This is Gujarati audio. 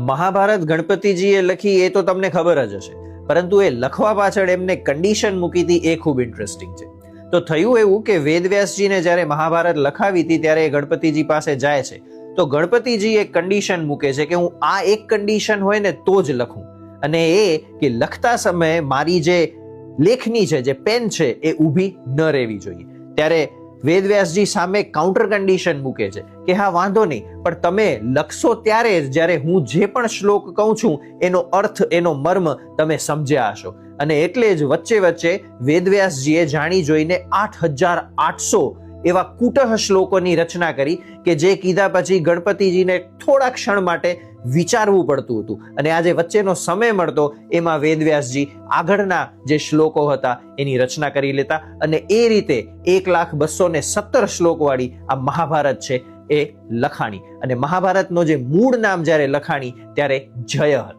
મહાભારત ગણપતિજીએ લખી એ તો તમને ખબર જ હશે, પરંતુ એ લખવા પાછળ એમને કન્ડિશન મૂકી હતી એ ખૂબ ઇન્ટરેસ્ટિંગ છે. તો થયું એવું કે વેદવ્યાસજીને જ્યારે મહાભારત લખાવી હતી ત્યારે એ ગણપતિજી પાસે જાય છે, તો ગણપતિજી એક કન્ડિશન મૂકે છે કે હું આ એક કન્ડિશન હોય ને તો જ લખું, અને એ કે લખતા સમયે મારી જે લેખની છે, જે પેન છે, એ ઊભી ન રહેવી જોઈએ. ત્યારે વેદવ્યાસજી સામે કાઉન્ટર કન્ડિશન મૂકે છે કે હા વાંધો નહીં, પણ તમે લખશો ત્યારે જ જ્યારે હું જે પણ શ્લોક કહું છું એનો અર્થ, એનો મર્મ તમે સમજ્યા હશો. અને એટલે જ વચ્ચે વચ્ચે વેદવ્યાસજીએ જાણી જોઈને 8800 એવા કુટહ શ્લોકોની રચના કરી કે જે કીધા પછી ગણપતિજીને થોડા ક્ષણ માટે વિચારવું પડતું હતું. અને આ જે વચ્ચેનો સમય મળતો એમાં વેદવ્યાસજી આગળના જે શ્લોકો હતા એની રચના કરી લેતા, અને એ રીતે 1,217 શ્લોક વાળી આ મહાભારત છે એ લખાણી. અને મહાભારતનો જે મૂળ નામ જ્યારે લખાણી ત્યારે જય હતું.